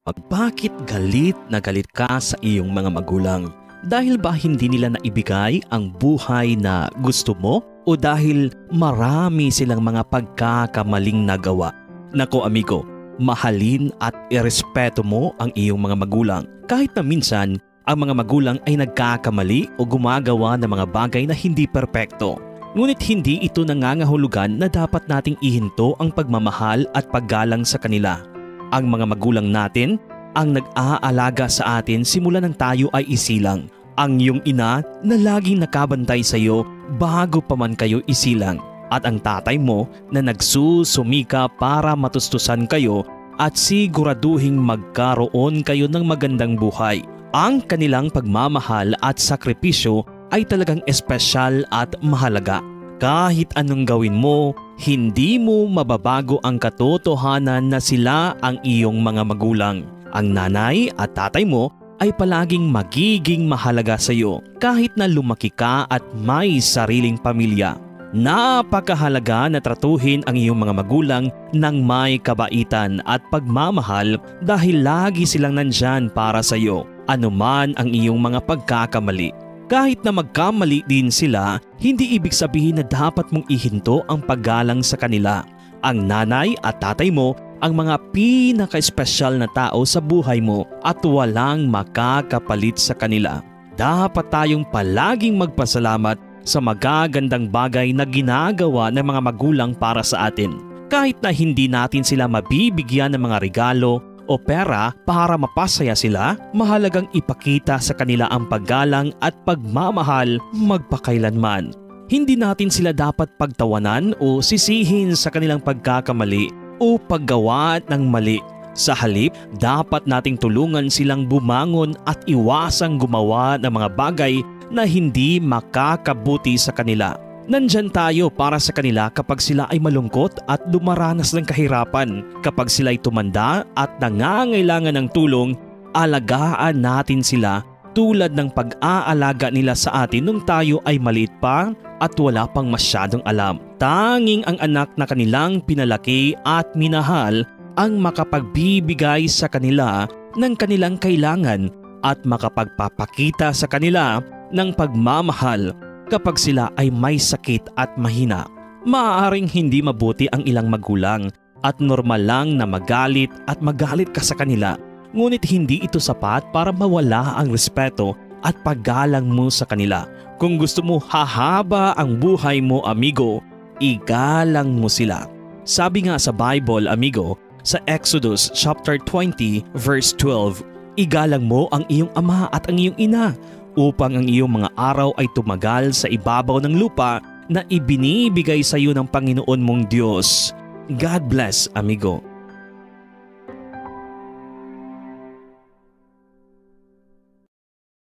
Bakit galit na galit ka sa iyong mga magulang? Dahil ba hindi nila naibigay ang buhay na gusto mo? O dahil marami silang mga pagkakamaling nagawa? Nako amigo, mahalin at irespeto mo ang iyong mga magulang. Kahit na minsan, ang mga magulang ay nagkakamali o gumagawa ng mga bagay na hindi perpekto. Ngunit hindi ito nangangahulugan na dapat nating ihinto ang pagmamahal at paggalang sa kanila. Ang mga magulang natin ang nag-aalaga sa atin simula nang tayo ay isilang. Ang iyong ina na laging nakabantay sa iyo bago pa man kayo isilang. At ang tatay mo na nagsusumika para matustusan kayo at siguraduhing magkaroon kayo ng magandang buhay. Ang kanilang pagmamahal at sakripisyo ay talagang espesyal at mahalaga. Kahit anong gawin mo, hindi mo mababago ang katotohanan na sila ang iyong mga magulang. Ang nanay at tatay mo ay palaging magiging mahalaga sa iyo kahit na lumaki ka at may sariling pamilya. Napakahalaga na tratuhin ang iyong mga magulang ng may kabaitan at pagmamahal dahil lagi silang nandyan para sa iyo, anuman ang iyong mga pagkakamali. Kahit na magkamali din sila, hindi ibig sabihin na dapat mong ihinto ang paggalang sa kanila. Ang nanay at tatay mo ang mga pinaka-espesyal na tao sa buhay mo at walang makakapalit sa kanila. Dapat tayong palaging magpasalamat sa magagandang bagay na ginagawa ng mga magulang para sa atin. Kahit na hindi natin sila mabibigyan ng mga regalo o pera para mapasaya sila, mahalagang ipakita sa kanila ang paggalang at pagmamahal magpakailanman. Hindi natin sila dapat pagtawanan o sisihin sa kanilang pagkakamali o paggawa ng mali. Sa halip, dapat nating tulungan silang bumangon at iwasang gumawa ng mga bagay na hindi makakabuti sa kanila. Nandyan tayo para sa kanila kapag sila ay malungkot at dumaranas ng kahirapan. Kapag sila ay tumanda at nangangailangan ng tulong, alagaan natin sila tulad ng pag-aalaga nila sa atin nung tayo ay maliit pa at wala pang masyadong alam. Tanging ang anak na kanilang pinalaki at minahal ang makapagbibigay sa kanila ng kanilang kailangan at makapagpapakita sa kanila ng pagmamahal kapag sila ay may sakit at mahina. Maaaring hindi mabuti ang ilang magulang at normal lang na magalit ka sa kanila. Ngunit hindi ito sapat para mawala ang respeto at paggalang mo sa kanila. Kung gusto mo hahaba ang buhay mo, amigo, igalang mo sila. Sabi nga sa Bible, amigo, sa Exodus chapter 20 verse 12, igalang mo ang iyong ama at ang iyong ina upang ang iyong mga araw ay tumagal sa ibabaw ng lupa na ibinibigay sa iyo ng Panginoon mong Diyos. God bless, amigo.